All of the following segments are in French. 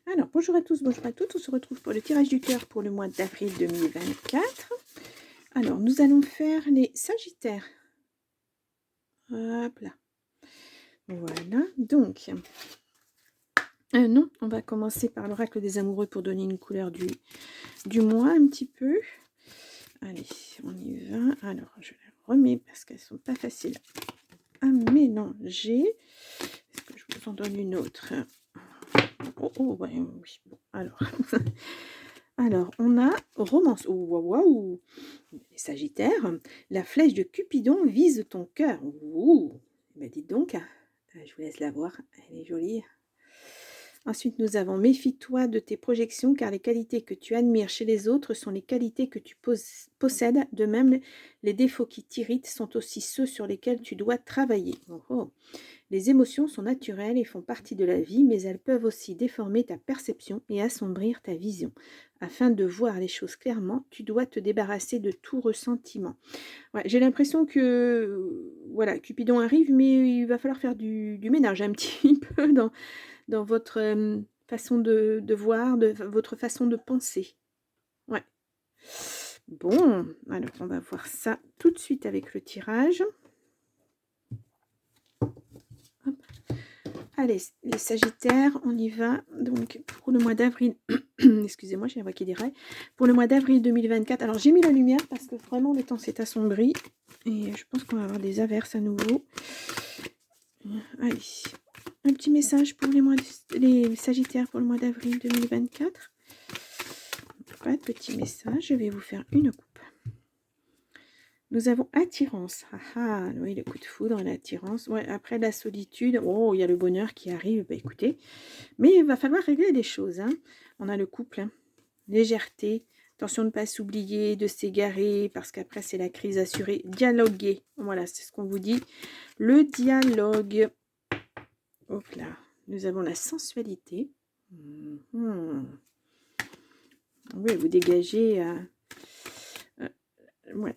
Alors, bonjour à tous, bonjour à toutes. On se retrouve pour le tirage du cœur pour le mois d'avril 2024. Alors, nous allons faire les Sagittaires. Hop là. Voilà. Donc, non, on va commencer par l'oracle des amoureux pour donner une couleur du mois un petit peu. Allez, on y va. Alors, je les remets parce qu'elles ne sont pas faciles à mélanger. Est-ce que je vous en donne une autre? Oh, ouais, oui. Bon, alors... Alors, on a romance. Oh, waouh, waouh. Les Sagittaires, la flèche de Cupidon vise ton cœur. Ouh, ben dites donc, je vous laisse la voir, elle est jolie. Ensuite, nous avons méfie-toi de tes projections car les qualités que tu admires chez les autres sont les qualités que tu possèdes. De même, les défauts qui t'irritent sont aussi ceux sur lesquels tu dois travailler. Oh, oh. Les émotions sont naturelles et font partie de la vie, mais elles peuvent aussi déformer ta perception et assombrir ta vision. Afin de voir les choses clairement, tu dois te débarrasser de tout ressentiment. Ouais, j'ai l'impression que voilà, Cupidon arrive, mais il va falloir faire du ménage un petit peu dans votre façon de voir, votre façon de penser. Ouais. Bon, alors on va voir ça tout de suite avec le tirage. Hop. Allez, les Sagittaires, on y va. Donc, pour le mois d'avril, excusez-moi, j'ai la voix qui déraille. Pour le mois d'avril 2024, alors j'ai mis la lumière parce que vraiment le temps s'est assombri. Et je pense qu'on va avoir des averses à nouveau. Allez, un petit message pour les Sagittaires pour le mois d'avril 2024. Pas de petit message, je vais vous faire une coupe. Nous avons attirance. Ah ah, oui, le coup de foudre, l'attirance. Ouais, après la solitude, oh, il y a le bonheur qui arrive. Bah écoutez, mais il va falloir régler les choses. Hein. On a le couple, hein. Légèreté, attention de ne pas s'oublier, de s'égarer, parce qu'après c'est la crise assurée. Dialoguer, voilà, c'est ce qu'on vous dit. Le dialogue. Hop là, nous avons la sensualité. Oui, vous dégagez. Ouais.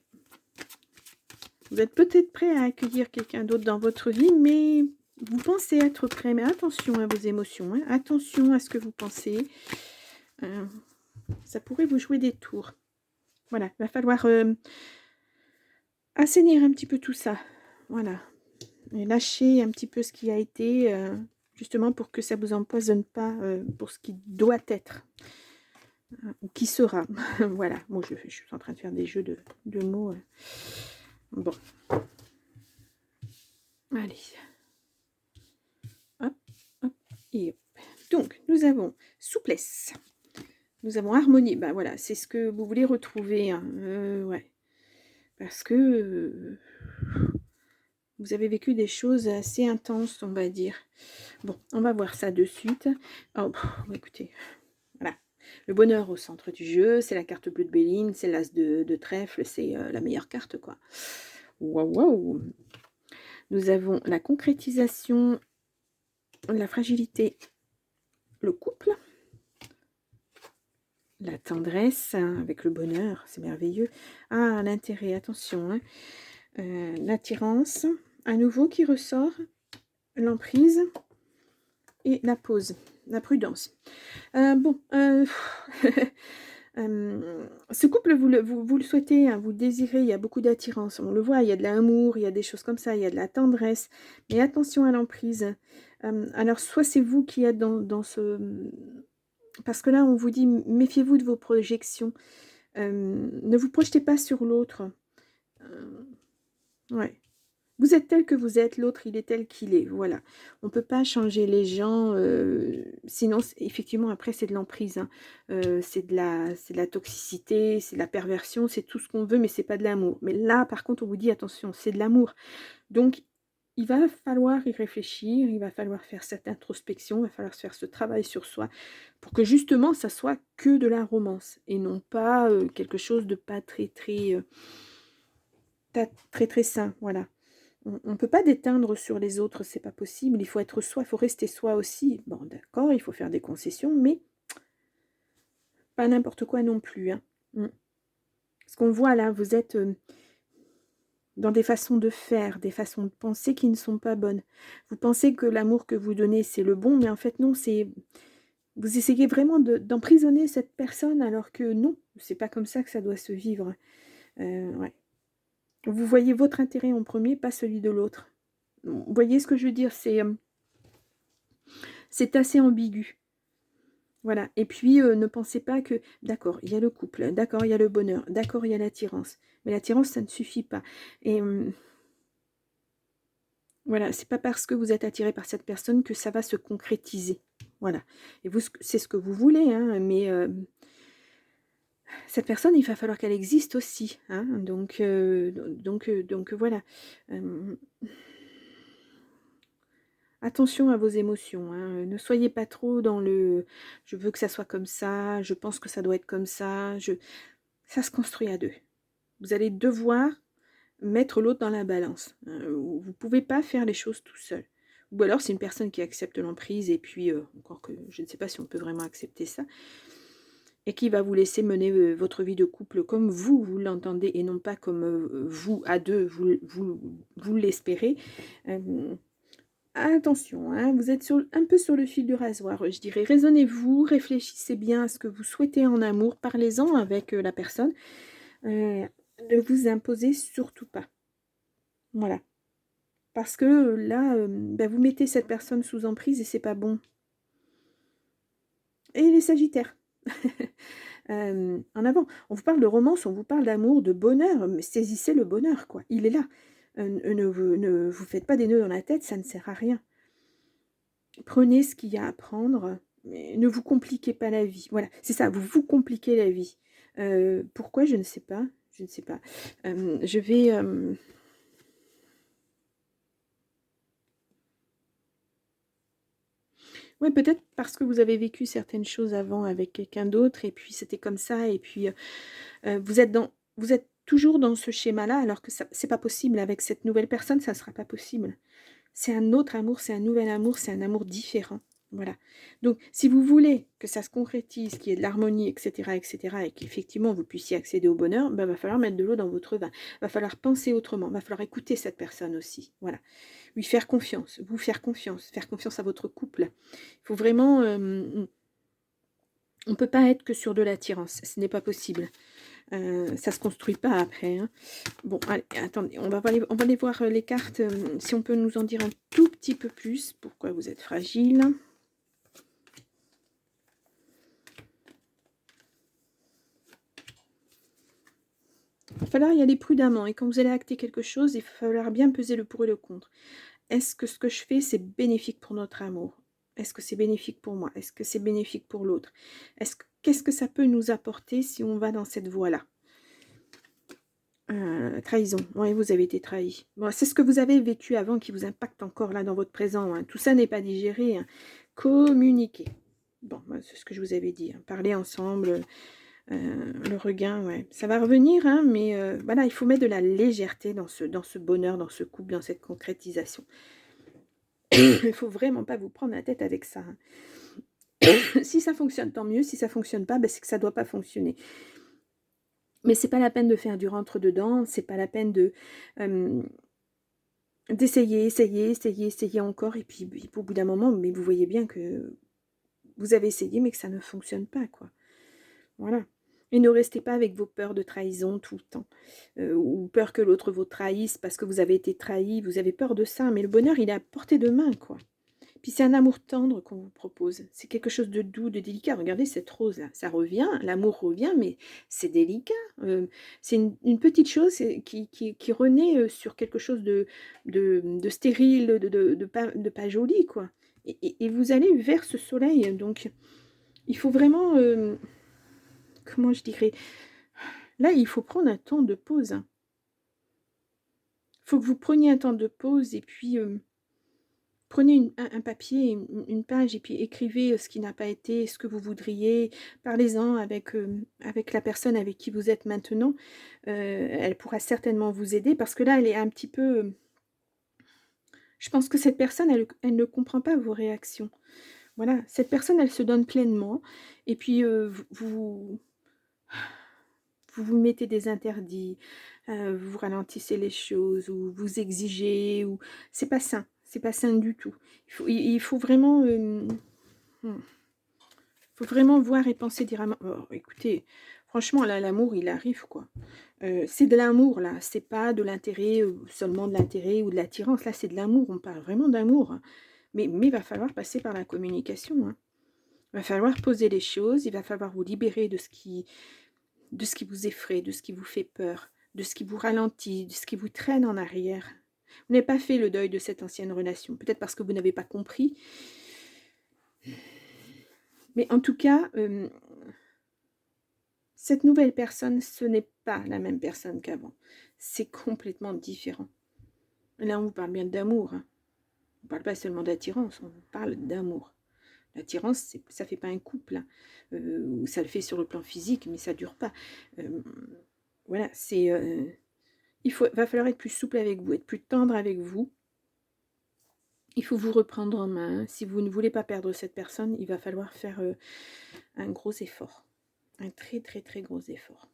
Vous êtes peut-être prêt à accueillir quelqu'un d'autre dans votre vie, mais vous pensez être prêt. Mais attention à vos émotions, hein. Attention à ce que vous pensez. Ça pourrait vous jouer des tours. Voilà, il va falloir assainir un petit peu tout ça. Voilà. Et lâcher un petit peu ce qui a été, justement pour que ça ne vous empoisonne pas pour ce qui doit être. Ou qui sera. Voilà. Bon, je suis en train de faire des jeux de mots. Bon. Allez. Hop, hop, et hop. Donc, nous avons souplesse. Nous avons harmonie. Ben voilà, c'est ce que vous voulez retrouver. Hein. Ouais. Parce que vous avez vécu des choses assez intenses, on va dire. Bon, on va voir ça de suite. Oh, écoutez, voilà. Le bonheur au centre du jeu, c'est la carte bleue de Béline, c'est l'as de trèfle, c'est la meilleure carte, quoi. Waouh, waouh. Nous avons la concrétisation, la fragilité, le couple, la tendresse avec le bonheur, c'est merveilleux. Ah, l'intérêt, attention, hein. L'attirance, à nouveau qui ressort, l'emprise et la pause, la prudence. Bon, ce couple, vous le souhaitez, hein, vous le désirez, il y a beaucoup d'attirance, on le voit, il y a de l'amour, il y a des choses comme ça, il y a de la tendresse, mais attention à l'emprise. Alors, soit c'est vous qui êtes dans ce... Parce que là, on vous dit, méfiez-vous de vos projections. Ne vous projetez pas sur l'autre. Ouais. Vous êtes tel que vous êtes, l'autre, il est tel qu'il est. Voilà. On ne peut pas changer les gens. Sinon, effectivement, après, c'est de l'emprise. Hein. C'est de la toxicité, c'est de la perversion, c'est tout ce qu'on veut, mais c'est pas de l'amour. Mais là, par contre, on vous dit, attention, c'est de l'amour. Donc, il va falloir y réfléchir, il va falloir faire cette introspection, il va falloir faire ce travail sur soi pour que justement, ça soit que de la romance et non pas quelque chose de pas très, très, très, très sain. Voilà. On ne peut pas déteindre sur les autres, c'est pas possible. Il faut être soi, il faut rester soi aussi. Bon, d'accord, il faut faire des concessions, mais pas n'importe quoi non plus. Hein. Ce qu'on voit là, vous êtes dans des façons de faire, des façons de penser qui ne sont pas bonnes. Vous pensez que l'amour que vous donnez, c'est le bon, mais en fait non, c'est Vous essayez vraiment d'emprisonner cette personne alors que non, c'est pas comme ça que ça doit se vivre. Ouais. Vous voyez votre intérêt en premier, pas celui de l'autre. Vous voyez ce que je veux dire? C'est assez ambigu. Voilà. Et puis, ne pensez pas que, d'accord, il y a le couple, d'accord, il y a le bonheur, d'accord, il y a l'attirance. Mais l'attirance, ça ne suffit pas. Et voilà, c'est pas parce que vous êtes attiré par cette personne que ça va se concrétiser. Voilà. Et vous, c'est ce que vous voulez, hein, mais cette personne, il va falloir qu'elle existe aussi. Hein, donc voilà. Euh, Attention à vos émotions, hein. Ne soyez pas trop dans le «je veux que ça soit comme ça, je pense que ça doit être comme ça». Ça se construit à deux. Vous allez devoir mettre l'autre dans la balance. Vous ne pouvez pas faire les choses tout seul. Ou alors c'est une personne qui accepte l'emprise et puis, encore que je ne sais pas si on peut vraiment accepter ça, et qui va vous laisser mener votre vie de couple comme vous l'entendez et non pas comme vous, à deux, vous l'espérez. Attention, hein, vous êtes un peu sur le fil du rasoir, je dirais. Raisonnez-vous, réfléchissez bien à ce que vous souhaitez en amour, parlez-en avec la personne. Ne vous imposez surtout pas. Voilà. Parce que là, vous mettez cette personne sous emprise et c'est pas bon. Et les Sagittaires. En avant. On vous parle de romance, on vous parle d'amour, de bonheur, mais saisissez le bonheur, quoi. Il est là. Ne vous faites pas des nœuds dans la tête, ça ne sert à rien. Prenez ce qu'il y a à prendre, mais ne vous compliquez pas la vie. Voilà, c'est ça, vous vous compliquez la vie. Pourquoi? Je ne sais pas. Je ne sais pas. Je vais... Ouais, peut-être parce que vous avez vécu certaines choses avant avec quelqu'un d'autre, et puis c'était comme ça, et puis vous êtes toujours dans ce schéma-là, alors que ça, c'est pas possible. Avec cette nouvelle personne, ça ne sera pas possible. C'est un autre amour, c'est un nouvel amour, c'est un amour différent. Voilà. Donc, si vous voulez que ça se concrétise, qu'il y ait de l'harmonie, etc., et qu'effectivement vous puissiez accéder au bonheur, ben, va falloir mettre de l'eau dans votre vin. Va falloir penser autrement. Va falloir écouter cette personne aussi. Voilà. Lui faire confiance, vous faire confiance à votre couple. Il faut vraiment... on ne peut pas être que sur de l'attirance. Ce n'est pas possible. Ça ne se construit pas après. Hein. Bon, allez, attendez, on va aller voir les cartes, si on peut nous en dire un tout petit peu plus. Pourquoi vous êtes fragile? Il va falloir y aller prudemment. Et quand vous allez acter quelque chose, il va falloir bien peser le pour et le contre. Est-ce que ce que je fais, c'est bénéfique pour notre amour? Est-ce que c'est bénéfique pour moi? Est-ce que c'est bénéfique pour l'autre? Qu'est-ce que ça peut nous apporter si on va dans cette voie-là? Trahison. Oui, vous avez été trahi. Bon, c'est ce que vous avez vécu avant qui vous impacte encore là dans votre présent. Hein. Tout ça n'est pas digéré. Hein. Communiquer. Bon, c'est ce que je vous avais dit. Hein. Parler ensemble, le regain, ouais. Ça va revenir, hein, mais voilà, il faut mettre de la légèreté dans ce bonheur, dans ce couple, dans cette concrétisation. Il ne faut vraiment pas vous prendre la tête avec ça. Hein. Si ça fonctionne, tant mieux. Si ça ne fonctionne pas, c'est que ça ne doit pas fonctionner. Mais c'est pas la peine de faire du rentre-dedans, c'est pas la peine d'essayer, essayer encore, et puis au bout d'un moment, mais vous voyez bien que vous avez essayé, mais que ça ne fonctionne pas, quoi. Voilà. Et ne restez pas avec vos peurs de trahison tout le temps, ou peur que l'autre vous trahisse parce que vous avez été trahi, vous avez peur de ça, mais le bonheur, il est à portée de main, quoi. Puis c'est un amour tendre qu'on vous propose. C'est quelque chose de doux, de délicat. Regardez cette rose-là, ça revient, l'amour revient, mais c'est délicat. C'est une petite chose qui renaît sur quelque chose de stérile, de pas joli, quoi. Et vous allez vers ce soleil. Donc, il faut vraiment... comment je dirais? Là, il faut prendre un temps de pause. Il faut que vous preniez un temps de pause et puis... prenez un papier, une page, et puis écrivez ce qui n'a pas été, ce que vous voudriez. Parlez-en avec la personne avec qui vous êtes maintenant. Elle pourra certainement vous aider parce que là, elle est un petit peu... je pense que cette personne, elle ne comprend pas vos réactions. Voilà, cette personne, elle se donne pleinement. Et puis, vous mettez des interdits, vous ralentissez les choses, ou vous exigez, ou... c'est pas sain. C'est pas sain du tout. Il faut vraiment... faut vraiment voir et penser différemment. Oh, écoutez, franchement, là, l'amour, il arrive, quoi. C'est de l'amour, là. C'est pas de l'intérêt, seulement de l'intérêt ou de l'attirance. Là, c'est de l'amour. On parle vraiment d'amour, hein. Mais il va falloir passer par la communication, hein. Il va falloir poser les choses. Il va falloir vous libérer de ce qui vous effraie, de ce qui vous fait peur, de ce qui vous ralentit, de ce qui vous traîne en arrière. Vous n'avez pas fait le deuil de cette ancienne relation. Peut-être parce que vous n'avez pas compris. Mais en tout cas, cette nouvelle personne, ce n'est pas la même personne qu'avant. C'est complètement différent. Là, on vous parle bien d'amour, hein. On ne parle pas seulement d'attirance, on parle d'amour. L'attirance, ça ne fait pas un couple, hein. Ça le fait sur le plan physique, mais ça ne dure pas. Voilà, va falloir être plus souple avec vous, être plus tendre avec vous. Il faut vous reprendre en main, hein. Si vous ne voulez pas perdre cette personne, il va falloir faire un gros effort. Un très très très gros effort.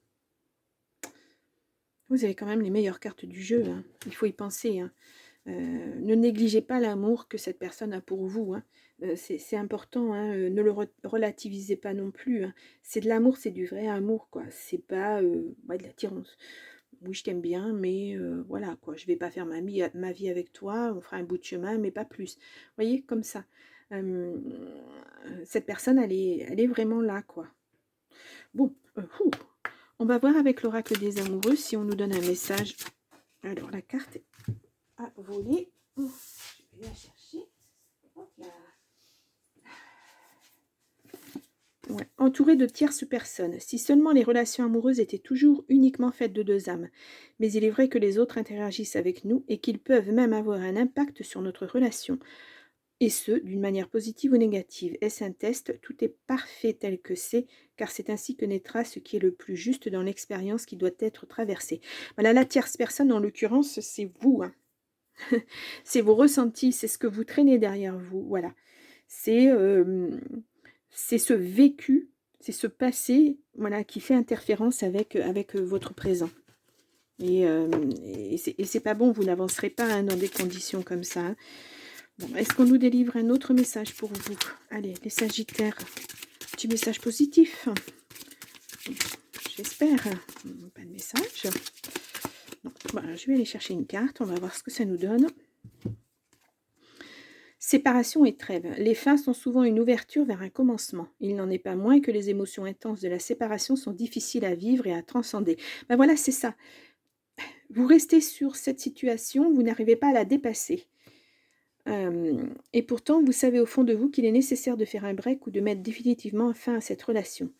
Vous avez quand même les meilleures cartes du jeu, hein. Il faut y penser, hein. Ne négligez pas l'amour que cette personne a pour vous, hein. C'est important, hein. Ne le relativisez pas non plus, hein. C'est de l'amour, c'est du vrai amour, quoi. C'est pas de l'attirance. Oui, je t'aime bien, mais voilà, quoi. Je vais pas faire ma vie avec toi, on fera un bout de chemin, mais pas plus. Vous voyez, comme ça. Cette personne, elle est vraiment là, quoi. Bon, on va voir avec l'oracle des amoureux si on nous donne un message. Alors, la carte a volé. Je vais la chercher. Hop là. Ouais. Entouré de tierces personnes. Si seulement les relations amoureuses étaient toujours uniquement faites de deux âmes. Mais il est vrai que les autres interagissent avec nous et qu'ils peuvent même avoir un impact sur notre relation. Et ce, d'une manière positive ou négative. Est-ce un test? Tout est parfait tel que c'est, car c'est ainsi que naîtra ce qui est le plus juste dans l'expérience qui doit être traversée. Voilà, la tierce personne, en l'occurrence, c'est vous, hein. C'est vos ressentis, c'est ce que vous traînez derrière vous, voilà. C'est ce vécu, c'est ce passé, voilà, qui fait interférence avec votre présent. Et c'est pas bon, vous n'avancerez pas, hein, dans des conditions comme ça, hein. Bon, est-ce qu'on nous délivre un autre message pour vous? Allez, les Sagittaires, petit message positif. J'espère. Pas de message. Non. Voilà, je vais aller chercher une carte, on va voir ce que ça nous donne. Séparation et trêve. Les fins sont souvent une ouverture vers un commencement. Il n'en est pas moins que les émotions intenses de la séparation sont difficiles à vivre et à transcender. Ben voilà, c'est ça. Vous restez sur cette situation, vous n'arrivez pas à la dépasser. Et pourtant, vous savez au fond de vous qu'il est nécessaire de faire un break ou de mettre définitivement fin à cette relation.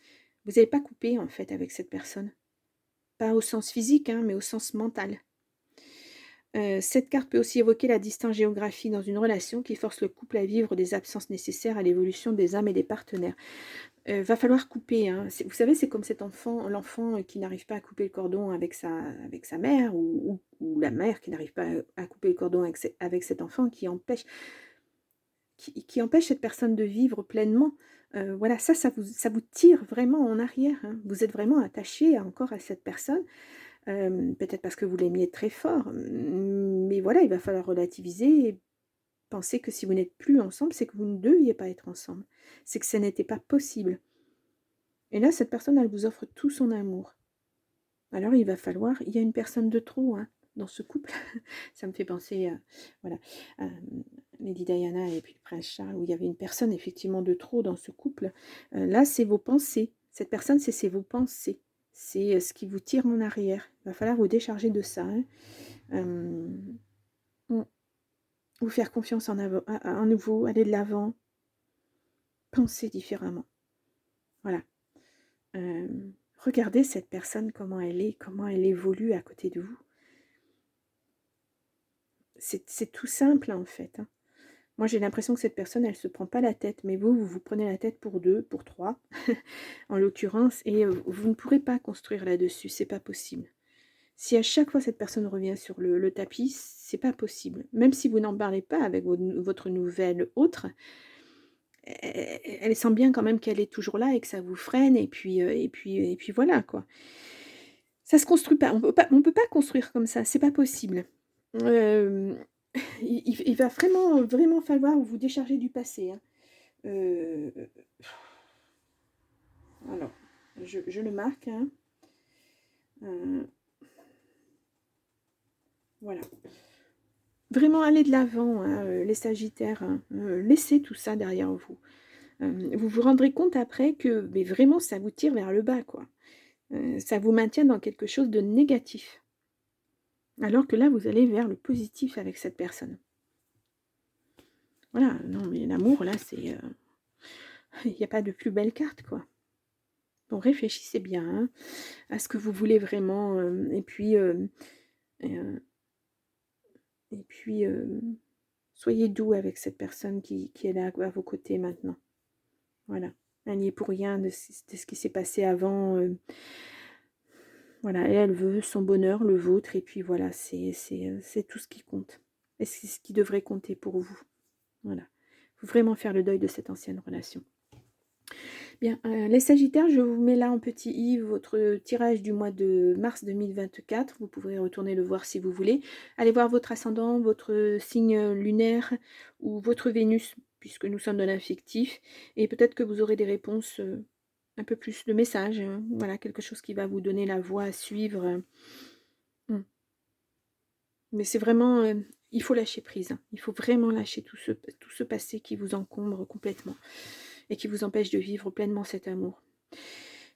Vous n'avez pas coupé, en fait, avec cette personne. Pas au sens physique, hein, mais au sens mental. Cette carte peut aussi évoquer la distance géographique dans une relation qui force le couple à vivre des absences nécessaires à l'évolution des âmes et des partenaires. Va falloir couper, hein. Vous savez, c'est comme cet enfant, l'enfant qui n'arrive pas à couper le cordon avec sa mère, ou la mère qui n'arrive pas à couper le cordon avec cet enfant qui empêche cette personne de vivre pleinement. Voilà, ça vous tire vraiment en arrière, hein. Vous êtes vraiment attaché encore à cette personne. Peut-être parce que vous l'aimiez très fort, mais voilà, il va falloir relativiser et penser que si vous n'êtes plus ensemble, c'est que vous ne deviez pas être ensemble. C'est que ça n'était pas possible. Et là, cette personne, elle vous offre tout son amour. Alors, il y a une personne de trop, hein, dans ce couple. Ça me fait penser à Lady Diana et puis le prince Charles, où il y avait une personne effectivement de trop dans ce couple. Là, c'est vos pensées. Cette personne, c'est vos pensées. C'est ce qui vous tire en arrière. Il va falloir vous décharger de ça, hein. Vous faire confiance en nouveau, aller de l'avant, penser différemment. Voilà. Regardez cette personne, comment elle évolue à côté de vous. C'est tout simple, en fait, hein. Moi, j'ai l'impression que cette personne, elle ne se prend pas la tête, mais vous vous prenez la tête pour 2, pour 3, en l'occurrence, et vous ne pourrez pas construire là-dessus, c'est pas possible. Si à chaque fois cette personne revient sur le tapis, c'est pas possible. Même si vous n'en parlez pas avec votre nouvelle autre, elle sent bien quand même qu'elle est toujours là et que ça vous freine, et puis voilà, quoi. Ça se construit pas, on peut pas construire comme ça, c'est pas possible. Il va vraiment, vraiment falloir vous décharger du passé, hein. je le marque. Hein. Voilà. Vraiment aller de l'avant, hein, les Sagittaires. Hein. Laissez tout ça derrière vous. Vous vous rendrez compte après que mais vraiment ça vous tire vers le bas, quoi. Ça vous maintient dans quelque chose de négatif. Alors que là, vous allez vers le positif avec cette personne. Voilà, non mais l'amour, là, c'est... il n'y a pas de plus belle carte, quoi. Bon, réfléchissez bien hein, à ce que vous voulez vraiment. Et puis, soyez doux avec cette personne qui est là à vos côtés maintenant. Voilà. Elle n'y est pour rien de ce qui s'est passé avant. Voilà, elle veut son bonheur, le vôtre, et puis voilà, c'est tout ce qui compte. Et c'est ce qui devrait compter pour vous. Voilà. Il faut vraiment faire le deuil de cette ancienne relation. Bien, les Sagittaires, je vous mets là en petit i votre tirage du mois de mars 2024. Vous pourrez retourner le voir si vous voulez. Allez voir votre ascendant, votre signe lunaire ou votre Vénus, puisque nous sommes dans l'affectif. Et peut-être que vous aurez des réponses, un peu plus de messages. Hein. Voilà, quelque chose qui va vous donner la voie à suivre. Mais c'est vraiment... il faut lâcher prise. Hein. Il faut vraiment lâcher tout ce passé qui vous encombre complètement et qui vous empêche de vivre pleinement cet amour.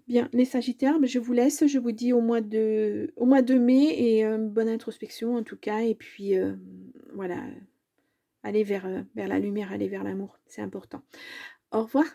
Bien, les Sagittaires, je vous laisse. Je vous dis au mois de mai et bonne introspection en tout cas. Et puis, voilà, allez vers la lumière, allez vers l'amour. C'est important. Au revoir.